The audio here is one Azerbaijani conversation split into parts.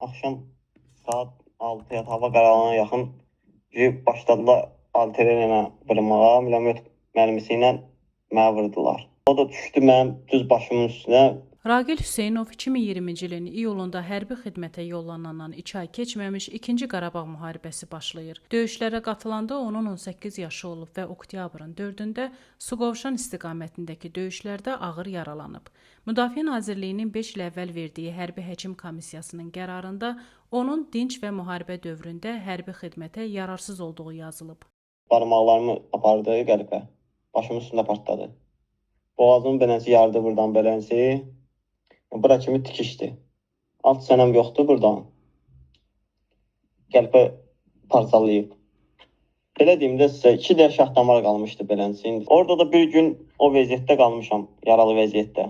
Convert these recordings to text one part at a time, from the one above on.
Axşam saat 6-ya hava qaralana yaxın başladılar artilleriya vurmağa, milomet mərmisi ilə mənə vurdular. O da düşdü mənim düz başımın üstünə. Raqil Hüseynov 2020-ci ilin iyulunda hərbi xidmətə yollanandan 2 ay keçməmiş 2-ci Qarabağ müharibəsi başlayır. Döyüşlərə qatılanda onun 18 yaşı olub və oktyabrın 4-də Suqovuşan istiqamətindəki döyüşlərdə ağır yaralanıb. Müdafiə Nazirliyinin 5 il əvvəl verdiyi hərbi həkim komissiyasının qərarında onun dinc və müharibə dövründə hərbi xidmətə yararsız olduğu yazılıb. Barmaqlarımı apardı qəlbə. Başımın üstündə partladı. Boğazımın beləsi yardı buradan beləsi. Bura kimi tikişdi. Alt sənəm yoxdur buradan. Qəlbə parçalayıb. Belə deyim də sizə 2 də şah damar qalmışdı beləsi. Orada da bir gün o vəziyyətdə qalmışam, yaralı vəziyyətdə.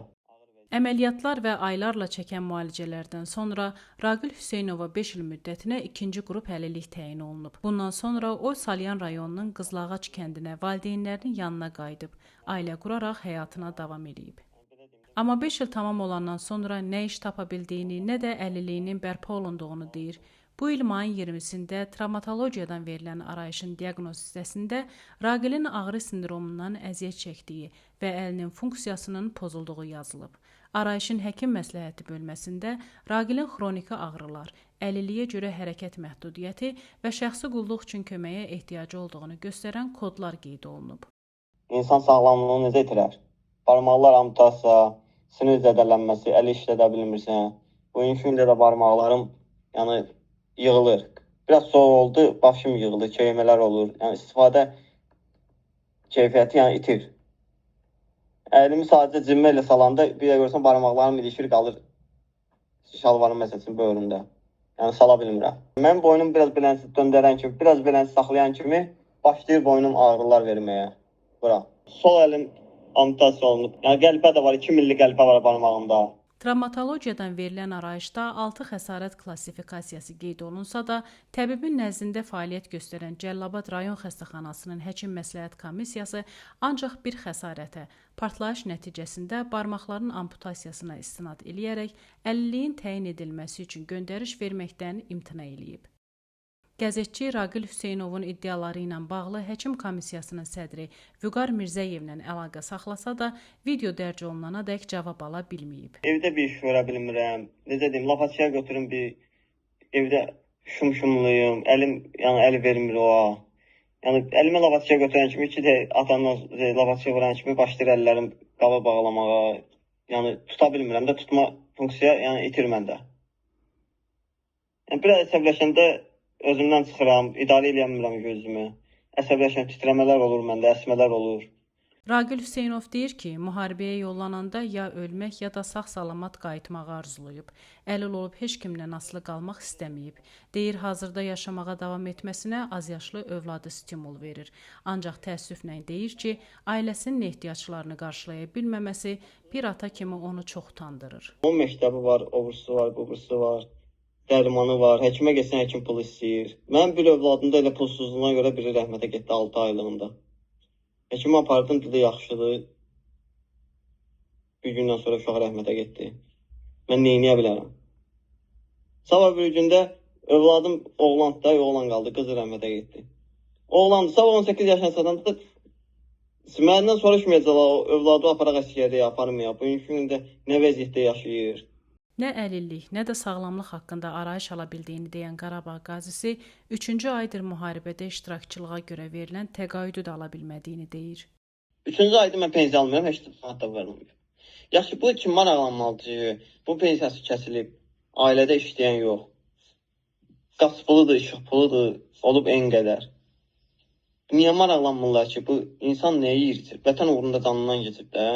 Əməliyyatlar və aylarla çəkən müalicələrdən sonra Raqil Hüseynova 5 il müddətinə 2-ci qrup əlillik təyin olunub. Bundan sonra o Salyan rayonunun Qızlağac kəndinə valideynlərinin yanına qayıdıb, ailə quraraq həyatına davam edib. Amma 5 il tamam olandan sonra nə iş tapa bildiyini, nə də əlilliyinin bərpa olunduğunu deyir. Bu il mayın 20-sində travmatologiyadan verilən arayışın diaqnoz hissəsində Raqilin ağrı sindromundan əziyyət çəkdiyi və əlinin funksiyasının pozulduğu yazılıb. Arayışın həkim məsləhəti bölməsində Raqilin xroniki ağrılar, əlilliyə görə hərəkət məhdudiyyəti və şəxsi qulluq üçün köməyə ehtiyacı olduğunu göstərən kodlar qeyd olunub. İnsan sağlamlığını necə itirər? Barmaqlar amputasiya, sinir zədələnməsi, əli işlədə bilmirsən. Bugünkü gündə də barmaqlarım yığılır. Biraz soğuk oldu, başım yığılır, keymələr olur. Yəni istifadə keyfiyyəti itir. Əlimi sadəcə cimə ilə salanda bir də görsən barmaqlarım ilişir qalır şalvarın məsələsinin böğründə. Yəni sala bilmirəm. Mən boynum biraz belənsi döndərən kimi, biraz belənsi saxlayan kimi başlayır boynum ağrılar verməyə. Bura. Sol əlim amputasiya olunub. Yəni qəlbə də var, 2 milli qəlbə var barmağımda. Travmatologiyadan verilən arayışda 6 xəsarət klassifikasiyası qeyd olunsa da, təbibin nəzdində fəaliyyət göstərən Cəlilabad rayon xəstəxanasının həkim məsləhət komissiyası ancaq bir xəsarətə, partlayış nəticəsində barmaqların amputasiyasına istinad eləyərək əlilliyin təyin edilməsi üçün göndəriş verməkdən imtina eləyib. Qəzetçi Raqil Hüseynovun iddiaları ilə bağlı həkim komissiyasının sədri Vüqar Mirzəyevlə əlaqə saxlasa da, video dərc olunana dək cavab ala bilməyib. Evdə bir iş görə bilmirəm. Necə deyim, lapasiya götürüm bir evdə şumluyum. Əlim, əli vermir o. Əlimə lapasiya götürən kimi, 2 də atamdan lapasiya vuran kimi başlayır əllərim qaba bağlamağa. Tuta bilmirəm də, tutma funksiya itir məndə. Bir əsəbləşəndə özümdən çıxıram, idarə edə bilmirəm gözümü. Əsəbləşən titrəmələr olur məndə, əsmələr olur. Raqil Hüseynov deyir ki, müharibəyə yollananda ya ölmək, ya da sağ-salamat qayıtmağı arzulayıb. Əlil olub heç kimdən asılı qalmaq istəməyib. Deyir, hazırda yaşamağa davam etməsinə azyaşlı övladı stimul verir. Ancaq təəssüflə deyir ki, ailəsinin ehtiyaclarını qarşılaya bilməməsi bir ata kimi onu çox utandırır. Onun məktəbi var, obursu var, bubursu var. Dərmanı var, həkimə getsən həkim pul istəyir. Mənim bir övladımda elə pulsuzluğuna görə biri rəhmətə getdi 6 aylığında. Həkimə apardım, dedi yaxşıdır. Bir gündən sonra uşaq rəhmətə getdi. Mən neyniyə bilərəm? Sabah bir gündə övladım oğlan qaldı, qızı rəhmətə getdi. Oğlandı, sabah 18 yaşına çatanda məndən soruşmayacaqlar, övladı aparaq əsgərliyə, aparmayaq. Bugünkü gündə nə vəziyyətdə yaşayır? Nə əlillik, nə də sağlamlıq haqqında arayış ala bildiyini deyən Qarabağ qazisi 3-cü aydır müharibədə iştirakçılığa görə verilən təqaüdü də ala bilmədiyini deyir. 3-cü ayda mən pensiya almıyorum, heç manat da verməyib. Yaxşı, bu kim maraqlanmalıdır? Bu pensiyası kəsilib, ailədə işləyən yox. Qaz puludur, işıq puludur, olub en qədər. Niyə maraqlanmırlar ki, bu insan nəyi yiyir? Vətən uğrunda canından keçib də.